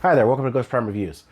Hi there, welcome to GhostPrime Reviews.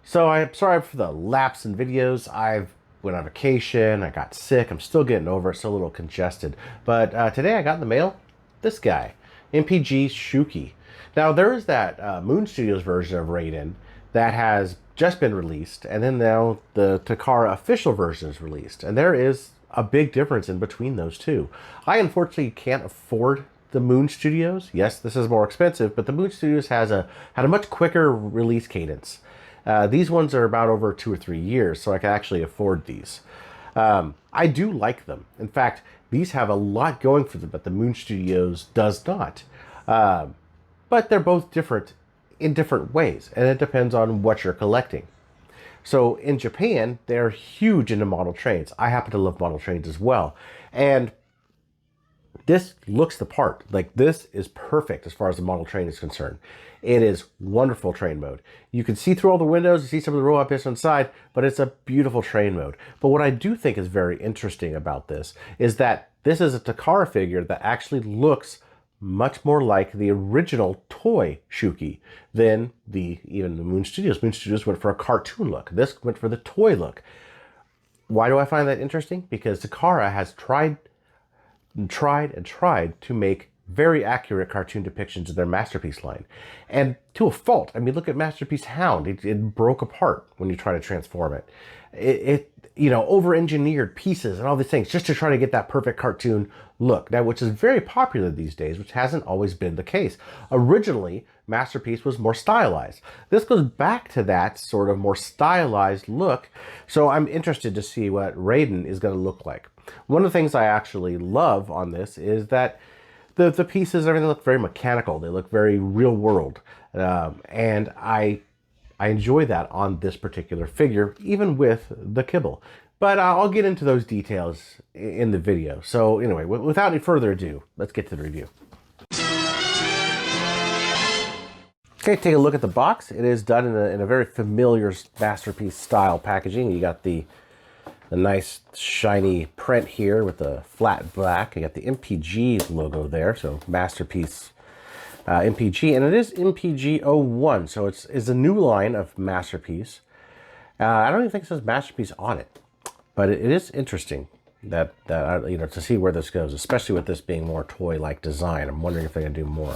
So I'm sorry for the lapse in videos. I've went on vacation, I got sick, I'm still getting over it, still a little congested. But today I got in the mail this guy, MPG Shouki. Now there is that Moon Studios version of Raiden that has just been released, and then now the Takara official version is released. And there is a big difference in between those two. I unfortunately can't afford the Moon Studios. Yes, this is more expensive, but the Moon Studios had a much quicker release cadence. These ones are about over 2 or 3 years, so I can actually afford these. I do like them. In fact, these have a lot going for them, but the Moon Studios does not. But they're both different in different ways, and it depends on what you're collecting. So in Japan, they're huge into model trains. I happen to love model trains as well. And this looks the part. Like, this is perfect as far as the model train is concerned. It is wonderful train mode. You can see through all the windows, you see some of the robot bits inside, but it's a beautiful train mode. But what I do think is very interesting about this is that this is a Takara figure that actually looks much more like the original toy Shouki than even the Moon Studios. Moon Studios went for a cartoon look. This went for the toy look. Why do I find that interesting? Because Takara has tried to make very accurate cartoon depictions of their Masterpiece line. And to a fault. I mean, look at Masterpiece Hound. It broke apart when you try to transform it. It over-engineered pieces and all these things just to try to get that perfect cartoon look. Now, which is very popular these days, which hasn't always been the case. Originally, Masterpiece was more stylized. This goes back to that sort of more stylized look. So I'm interested to see what Raiden is going to look like. One of the things I actually love on this is that the pieces, everything look very mechanical. They look very real world. And I enjoy that on this particular figure, even with the kibble. But I'll get into those details in the video. So anyway, without any further ado, let's get to the review. Okay, take a look at the box. It is done in a very familiar Masterpiece style packaging. You got the nice shiny print here with the flat black. You got the MPG logo there, so Masterpiece MPG, and it is MPG-01, so it's a new line of Masterpiece. I don't even think it says Masterpiece on it, but it is interesting that to see where this goes, especially with this being more toy-like design. I'm wondering if they're gonna do more,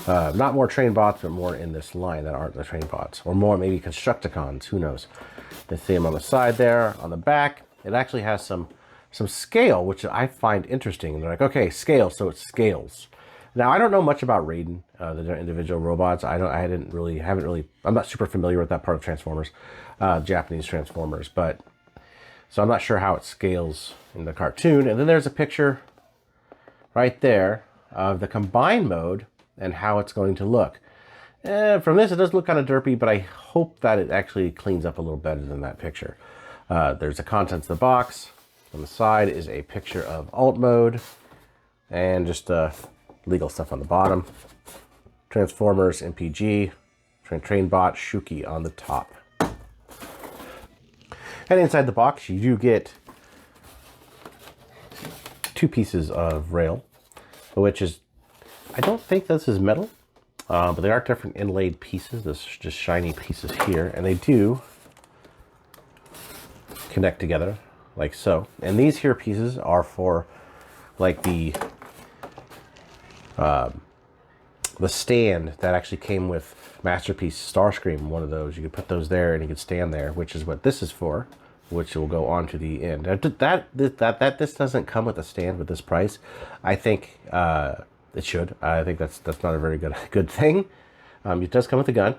not more train bots, but more in this line that aren't the train bots, or more maybe Constructicons. Who knows? They see them on the side there, on the back. It actually has some scale, which I find interesting. And they're like, okay, scale, so it scales. Now, I don't know much about Raiden, the individual robots. I'm not super familiar with that part of Transformers, Japanese Transformers, so I'm not sure how it scales in the cartoon. And then there's a picture right there of the combined mode and how it's going to look. From this, it does look kind of derpy, but I hope that it actually cleans up a little better than that picture. There's the contents of the box. On the side is a picture of alt mode and just legal stuff on the bottom. Transformers, MPG, Trainbot, Shouki on the top. And inside the box, you do get 2 pieces of rail, which is, I don't think this is metal. But they are different inlaid pieces. This is just shiny pieces here, and they do connect together like so. And these here pieces are for like the stand that actually came with Masterpiece Starscream. One of those, you could put those there, and you could stand there, which is what this is for, which will go on to the end. This doesn't come with a stand with this price. I think it should. I think that's not a very good thing. It does come with a gun,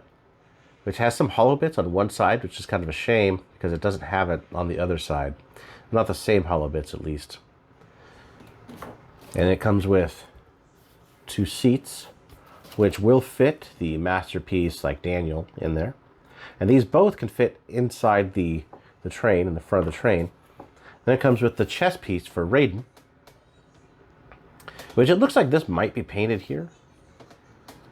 which has some hollow bits on one side, which is kind of a shame because it doesn't have it on the other side. Not the same hollow bits, at least. And it comes with 2 seats, which will fit the Masterpiece, like Daniel, in there. And these both can fit inside the train, in the front of the train. Then it comes with the chest piece for Raiden, which it looks like this might be painted here.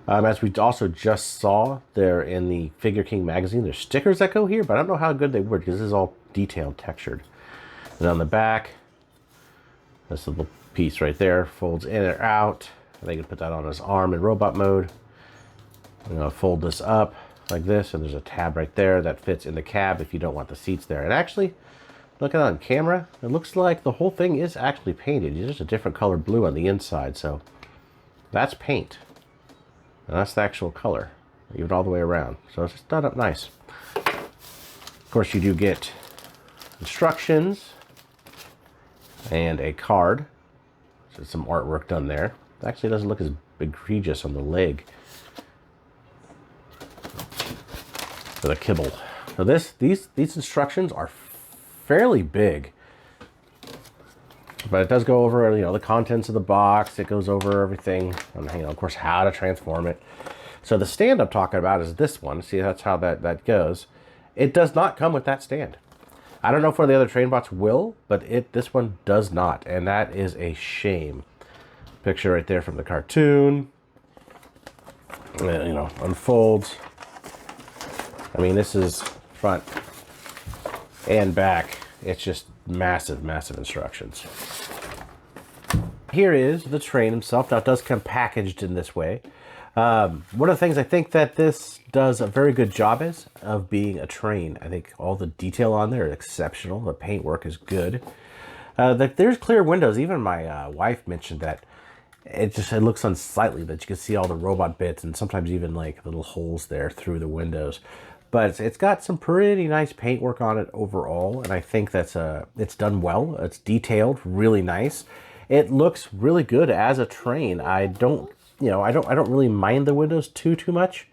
As we also just saw there in the Figure King magazine, there's stickers that go here, but I don't know how good they were because this is all detailed, textured. And on the back, this little piece right there folds in or out. They can put that on his arm in robot mode. I'm gonna fold this up like this, and there's a tab right there that fits in the cab if you don't want the seats there. And actually, looking on camera, it looks like the whole thing is actually painted. It's just a different color blue on the inside, so that's paint. And that's the actual color, even all the way around. So it's just done up nice. Of course, you do get instructions and a card. So some artwork done there. It actually doesn't look as egregious on the leg. For the kibble. So these instructions are fairly big, but it does go over, you know, the contents of the box. It goes over everything, and, you know, of course, how to transform it. So the stand I'm talking about is this one. See, that's how that goes. It does not come with that stand. I don't know if one of the other train bots will, but this one does not, and that is a shame. Picture right there from the cartoon. You know, unfolds. I mean, this is front and back. It's just massive, massive instructions. Here is the train himself. Now, it does come packaged in this way. One of the things I think that this does a very good job is of being a train. I think all the detail on there is exceptional. The paintwork is good. There's clear windows. Even my wife mentioned that it looks unsightly, that you can see all the robot bits and sometimes even like little holes there through the windows. But it's got some pretty nice paintwork on it overall, and I think that's it's done well. It's detailed, really nice. It looks really good as a train. I don't really mind the windows too much.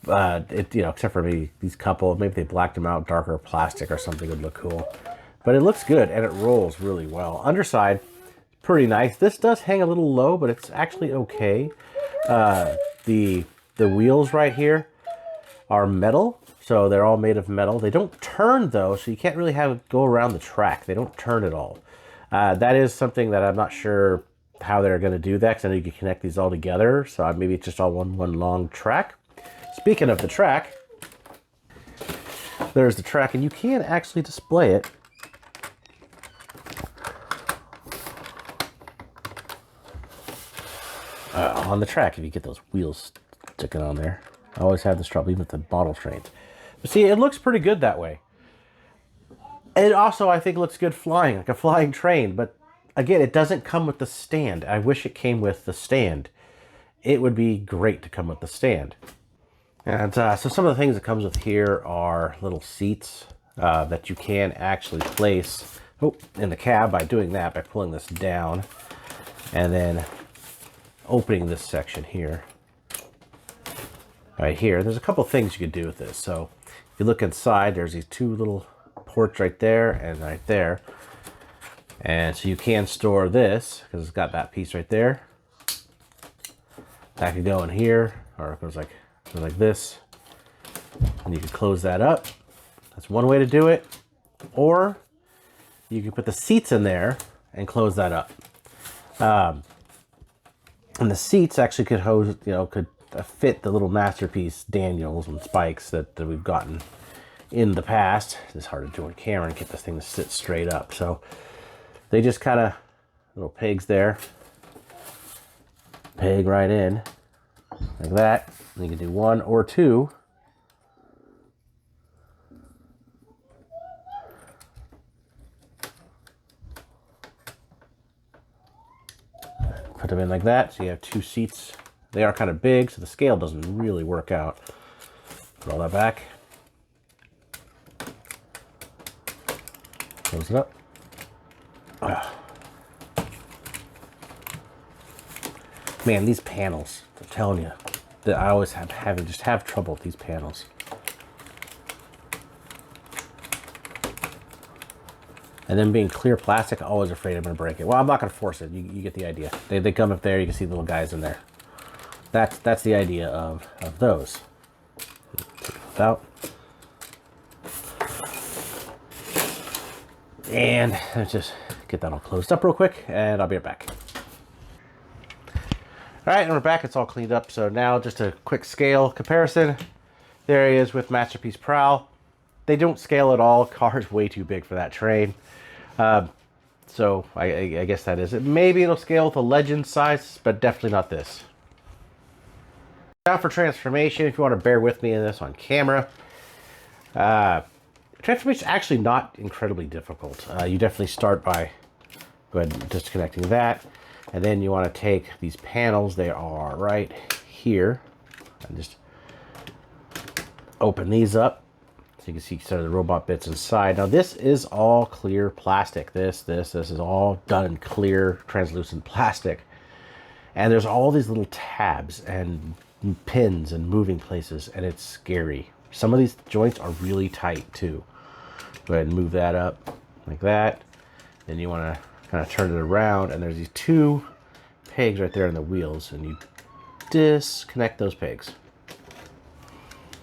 Except for maybe these couple, maybe they blacked them out, darker plastic or something would look cool. But it looks good and it rolls really well. Underside, pretty nice. This does hang a little low, but it's actually okay. The wheels right here are metal, so they're all made of metal. They don't turn though, so you can't really have it go around the track. They don't turn at all. That is something that I'm not sure how they're going to do that, because I know you can connect these all together, so maybe it's just all one long track. Speaking of the track, there's the track, and you can actually display it on the track if you get those wheels sticking on there. I always have this trouble, even with the model trains. But see, it looks pretty good that way. It also, I think, looks good flying, like a flying train. But again, it doesn't come with the stand. I wish it came with the stand. It would be great to come with the stand. And so some of the things that comes with here are little seats that you can actually place in the cab by doing that, by pulling this down and then opening this section here. Right here, there's a couple things you could do with this. So if you look inside, there's these two little ports right there and right there. And so you can store this, because it's got that piece right there. That could go in here, or it goes like this. And you can close that up. That's one way to do it. Or you can put the seats in there and close that up. And the seats actually could fit the little Masterpiece Daniels and spikes that we've gotten in the past. It's hard to do on camera and get this thing to sit straight up. So they just kind of, little pegs there, peg right in like that. And you can do one or two. Put them in like that, so you have two seats. They are kind of big, so the scale doesn't really work out. Put all that back. Close it up. Man, these panels, I'm telling you, that I always have trouble with these panels. And then being clear plastic, I'm always afraid I'm going to break it. Well, I'm not going to force it. You get the idea. They come up there, you can see the little guys in there. That's the idea of those. Out. And let's just get that all closed up real quick, and I'll be right back. All right, and we're back. It's all cleaned up. So now just a quick scale comparison. There he is with Masterpiece Prowl. They don't scale at all. Car's way too big for that train. So I guess that is it. Maybe it'll scale with a Legend size, but definitely not this. Now for transformation, if you want to bear with me in this on camera. Transformation is actually not incredibly difficult. You definitely start by go ahead and disconnecting that. And then you want to take these panels, they are right here, and just open these up. So you can see some of the robot bits inside. Now this is all clear plastic. This is all done in clear, translucent plastic. And there's all these little tabs and pins and moving places, and it's scary. Some of these joints are really tight too. Go ahead and move that up like that. Then you want to kind of turn it around, and there's these two pegs right there in the wheels, and you disconnect those pegs.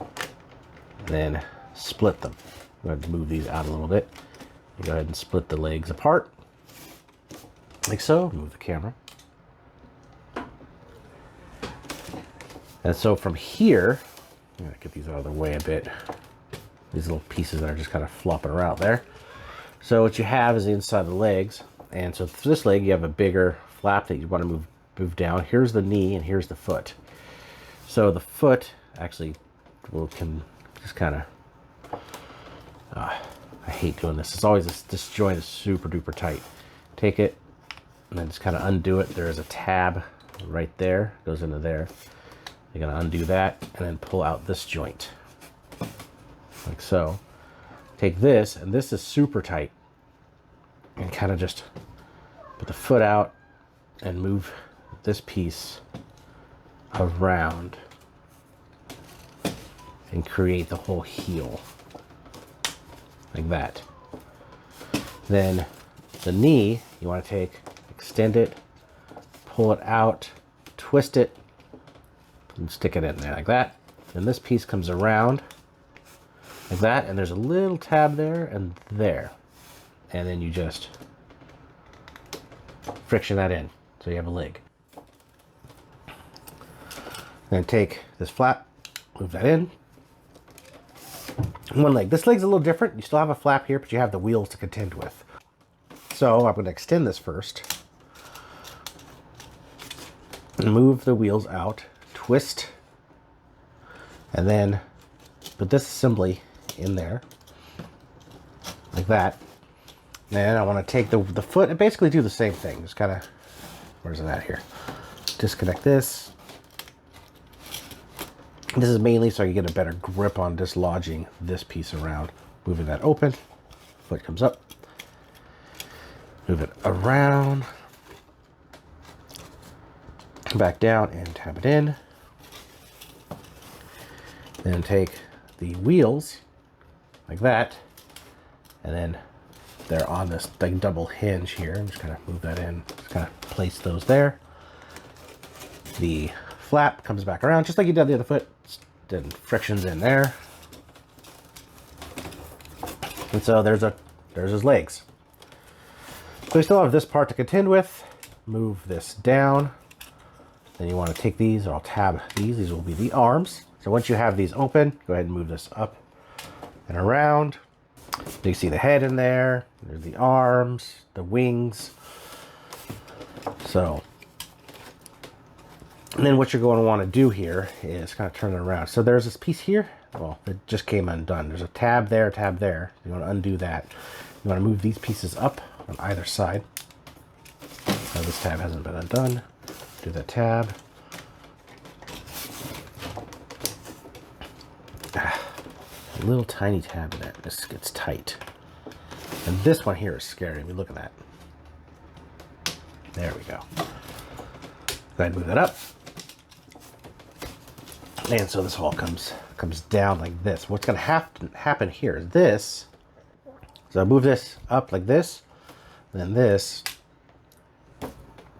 And then split them. Go ahead and move these out a little bit. You go ahead and split the legs apart, like so. Move the camera. And so from here, I'm gonna get these out of the way a bit. These little pieces that are just kind of flopping around there. So what you have is the inside of the legs. And so for this leg, you have a bigger flap that you want to move down. Here's the knee and here's the foot. So the foot actually can just kind of, I hate doing this. It's always this joint is super duper tight. Take it and then just kind of undo it. There is a tab right there, goes into there. You're gonna undo that and then pull out this joint, like so. Take this, and this is super tight, and kind of just put the foot out and move this piece around and create the whole heel, like that. Then the knee, you want to take, extend it, pull it out, twist it, and stick it in there like that. And this piece comes around like that, and there's a little tab there and there. And then you just friction that in, so you have a leg. Then take this flap, move that in. One leg. This leg's a little different. You still have a flap here, but you have the wheels to contend with. So I'm going to extend this first. Move the wheels out. Twist, and then put this assembly in there like that. Then I want to take the foot and basically do the same thing. Just kind of, where's it at here? Disconnect this. This is mainly so you get a better grip on dislodging this piece around. Moving that open, foot comes up. Move it around, back down and tab it in. Then take the wheels like that, and then they're on this like double hinge here. I'm just kind of move that in, just kind of place those there. The flap comes back around just like you did the other foot, then frictions in there. And so there's his legs. So we still have this part to contend with. Move this down. Then you want to take these, or I'll tab these. These will be the arms. So once you have these open, go ahead and move this up and around. You can see the head in there. There's the arms, the wings. So, and then what you're going to want to do here is kind of turn it around. So there's this piece here. Well, it just came undone. There's a tab there, tab there. You want to undo that. You want to move these pieces up on either side. Now this tab hasn't been undone. Do the tab. A little tiny tab in there. This gets tight. And this one here is scary. I mean, look at that. There we go. Go ahead and move that up. And so this all comes down like this. What's going to happen here is this. So I move this up like this. Then this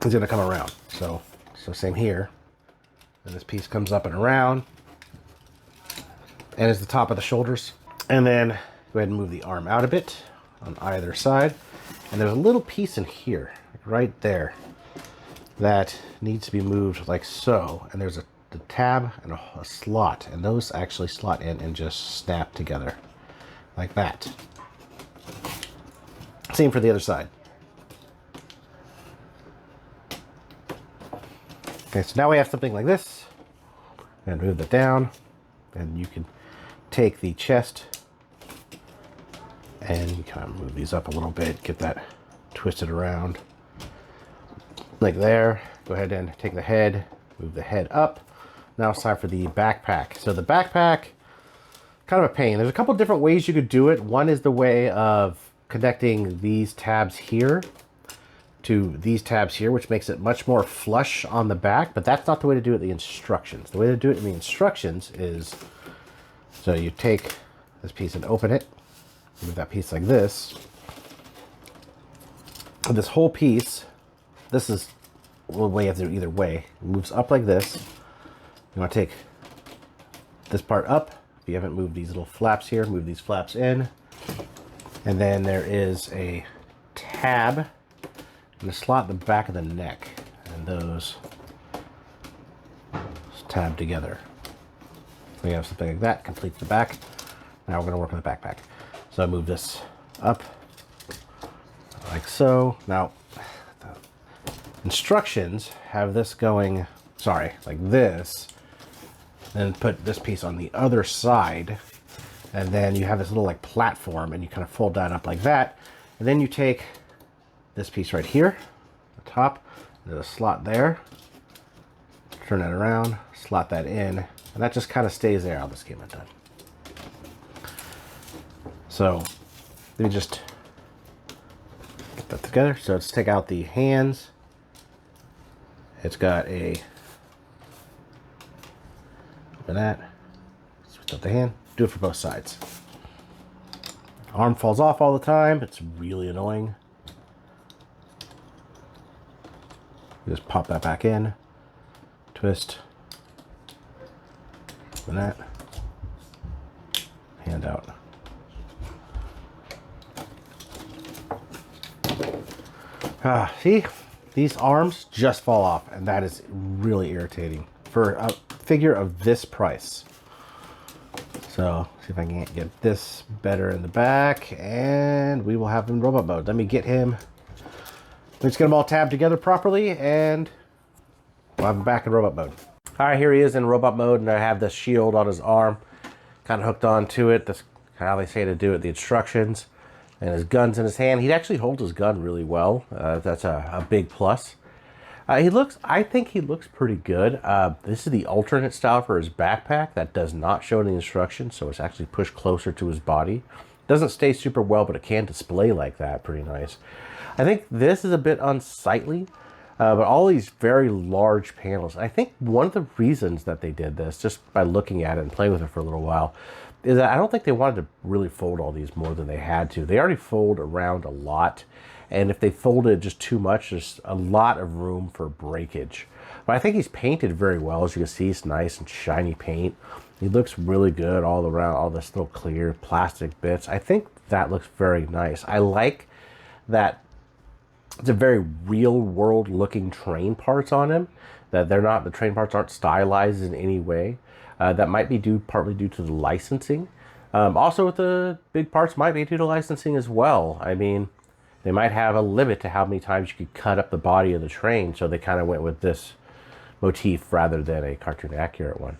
is going to come around. So same here. And this piece comes up and around. And it's the top of the shoulders. And then go ahead and move the arm out a bit on either side. And there's a little piece in here, like right there, that needs to be moved like so. And there's a tab and a slot. And those actually slot in and just snap together like that. Same for the other side. Okay, so now we have something like this. And move that down. And you can take the chest and you kind of move these up a little bit, get that twisted around like there. Go ahead and take the head, move the head up. Now it's time for the backpack. So the backpack, kind of a pain. There's a couple different ways you could do it. One is the way of connecting these tabs here to these tabs here, which makes it much more flush on the back, but that's not the way to do it in the instructions. The way to do it in the instructions is, so you take this piece and open it, move that piece like this. And this whole piece, this is the way you have to do it either way. It moves up like this. You want to take this part up. If you haven't moved these little flaps here, move these flaps in. And then there is a tab and a slot in the back of the neck. And those tab together. So you have something like that, completes the back. Now we're going to work on the backpack. So I move this up like so. Now, the instructions have this going, like this. Then put this piece on the other side. And then you have this little like platform and you kind of fold that up like that. And then you take this piece right here, the top, there's a slot there. Turn that around, slot that in, and that just kind of stays there. I'll just get it done. So let me just get that together. So let's take out the hands. It's got a, open that, switch up the hand, do it for both sides. Arm falls off all the time. It's really annoying. Just pop that back in, twist, open that, hand out. See, these arms just fall off, and that is really irritating for a figure of this price. So, see if I can get this better in the back, and we will have him in robot mode. Let me get him. Let's get them all tabbed together properly, and we'll have him back in robot mode. All right, here he is in robot mode, and I have the shield on his arm, kind of hooked onto it. That's how they say to do it, the instructions. And his gun's in his hand. He actually holds his gun really well. That's a big plus. I think he looks pretty good. This is the alternate style for his backpack that does not show in the instructions, so it's actually pushed closer to his body. Doesn't stay super well, but it can display like that. Pretty nice. I think this is a bit unsightly, but all these very large panels. I think one of the reasons that they did this, just by looking at it and playing with it for a little while, is that I don't think they wanted to really fold all these more than they had to. They already fold around a lot, and if they folded just too much, there's a lot of room for breakage. But I think he's painted very well. As you can see, it's nice and shiny paint. He looks really good all around, all this little clear plastic bits. I think that looks very nice. I like that it's a very real world looking train parts on him, that the train parts aren't stylized in any way. That might be partly due to the licensing. Also, with the big parts might be due to licensing as well. I mean, they might have a limit to how many times you could cut up the body of the train, so they kind of went with this motif rather than a cartoon accurate one.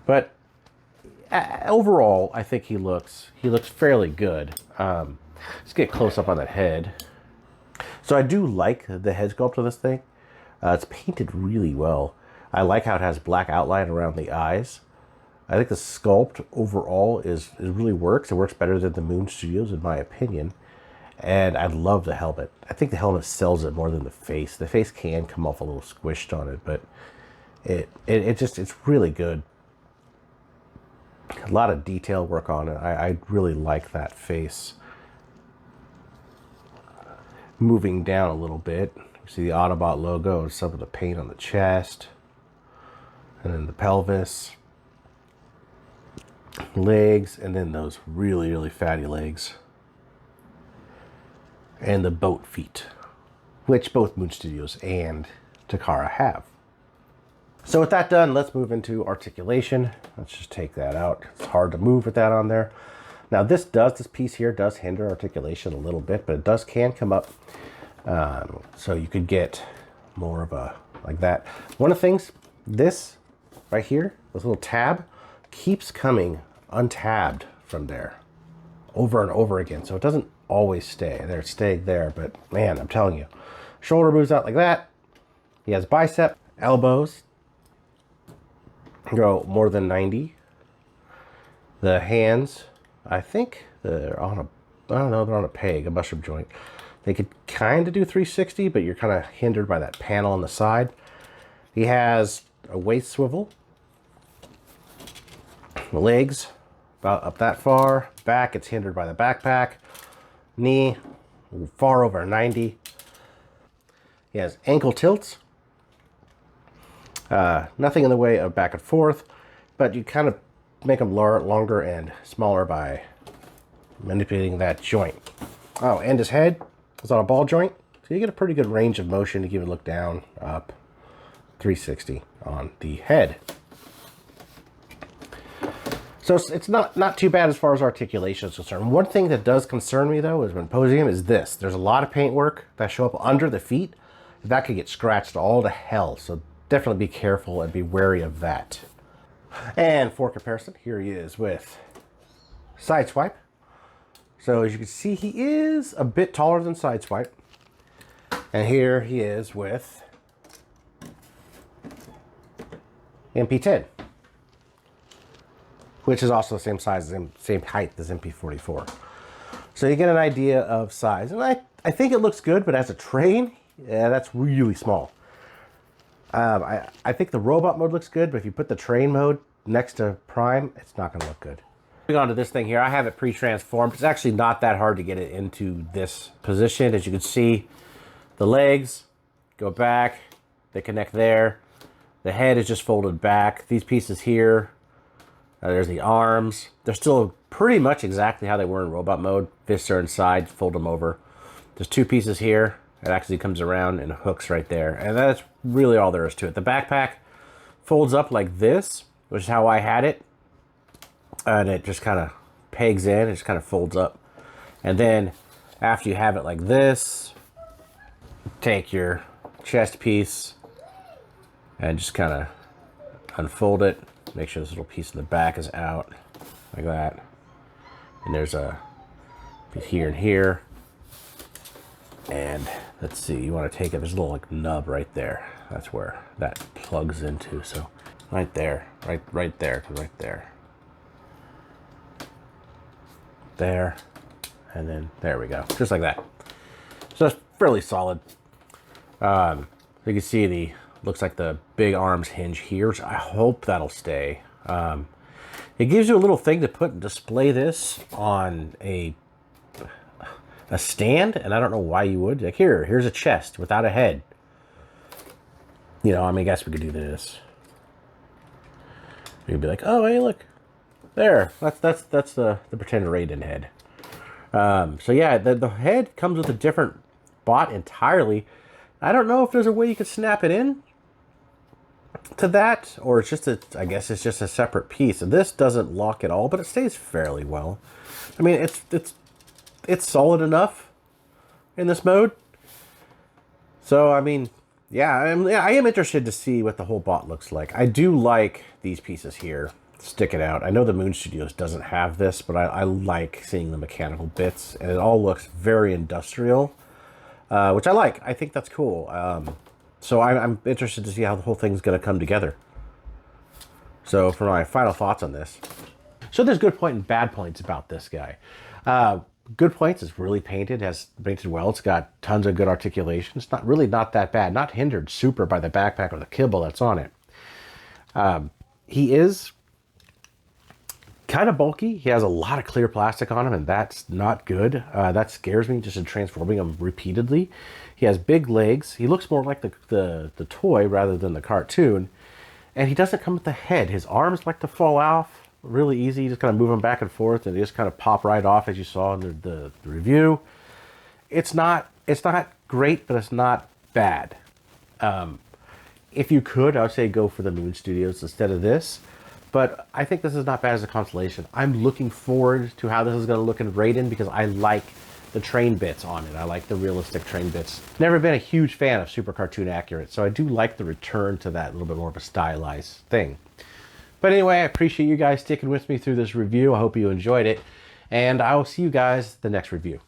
But overall, I think he looks fairly good. Let's get close up on that head. So I do like the head sculpt of this thing. It's painted really well. I like how it has black outline around the eyes. I think the sculpt overall really works. It works better than the Moon Studios, in my opinion. And I love the helmet. I think the helmet sells it more than the face. The face can come off a little squished on it, but it's really good. A lot of detail work on it. I really like that face. Moving down a little bit, you see the Autobot logo and some of the paint on the chest. And then the pelvis. Legs, and then those really, really fatty legs. And the boat feet, which both Moon Studios and Takara have. So with that done, let's move into articulation. Let's just take that out. It's hard to move with that on there. Now this piece here does hinder articulation a little bit, but it can come up. So you could get more of a, like that. One of the things, this right here, this little tab keeps coming untabbed from there over and over again. So it doesn't always stay there. It stayed there, but man, I'm telling you, shoulder moves out like that. He has bicep, elbows go more than 90. The hands, I think they're on a, I don't know, they're on a peg, a mushroom joint. They could kind of do 360, but you're kind of hindered by that panel on the side. He has a waist swivel. The legs about up that far. Back, it's hindered by the backpack. Knee, far over 90. He has ankle tilts. Nothing in the way of back and forth, but you kind of make them longer and smaller by manipulating that joint. Oh, and his head is on a ball joint, so you get a pretty good range of motion to give it a look down, up, 360 on the head. So it's not too bad as far as articulation is concerned. One thing that does concern me though is when posing him is this. There's a lot of paint work that show up under the feet. That could get scratched all to hell. So definitely be careful and be wary of that. And for comparison, here he is with Sideswipe. So as you can see, he is a bit taller than Sideswipe. And here he is with MP10, which is also the same size, same height as MP44. So you get an idea of size. And I think it looks good, but as a train, yeah, that's really small. I think the robot mode looks good, but if you put the train mode next to Prime, it's not gonna look good. Moving on to this thing here, I have it pre-transformed. It's actually not that hard to get it into this position. As you can see, the legs go back, they connect there. The head is just folded back. These pieces here, there's the arms. They're still pretty much exactly how they were in robot mode. Fists are inside, fold them over. There's two pieces here. It actually comes around and hooks right there. And that's really all there is to it. The backpack folds up like this, which is how I had it. And it just kind of pegs in, it just kind of folds up. And then after you have it like this, take your chest piece and just kind of unfold it. Make sure this little piece in the back is out like that. And there's a piece here and here. And let's see, you want to take it, there's a little like nub right there. That's where that plugs into. So right there, right there to right there. There, and then there we go, just like that. So that's fairly solid. You can see the, looks like the big arms hinge here, which I hope that'll stay. It gives you a little thing to put and display this on a stand, and I don't know why you would. Like here's a chest without a head. You know, I mean, I guess we could do this. You'd be like, oh, hey, look. There, that's the pretend Raiden head. So yeah, the head comes with a different bot entirely. I don't know if there's a way you could snap it in to that, or it's just I guess it's just a separate piece. And this doesn't lock at all, but it stays fairly well. I mean, it's solid enough in this mode. So I mean, yeah, I am interested to see what the whole bot looks like. I do like these pieces here sticking out. I know the Moon Studios doesn't have this, but I like seeing the mechanical bits, and it all looks very industrial, which I like. I think that's cool. So I'm interested to see how the whole thing's going to come together. So for my final thoughts on this. So there's good point and bad points about this guy. Good points, it's really painted, has painted well. It's got tons of good articulation. It's not that bad. Not hindered super by the backpack or the kibble that's on it. He is kind of bulky. He has a lot of clear plastic on him, and that's not good. That scares me just in transforming him repeatedly. He has big legs. He looks more like the toy rather than the cartoon. And he doesn't come with the head. His arms like to fall off really easy. You just kind of move them back and forth, and they just kind of pop right off, as you saw in the review. It's not great, but it's not bad. If you could, I would say go for the Moon Studios instead of this. But I think this is not bad as a constellation. I'm looking forward to how this is going to look in Raiden, because I like the train bits on it. I like the realistic train bits. Never been a huge fan of super cartoon accurate, so I do like the return to that little bit more of a stylized thing. But anyway, I appreciate you guys sticking with me through this review. I hope you enjoyed it. And I will see you guys the next review.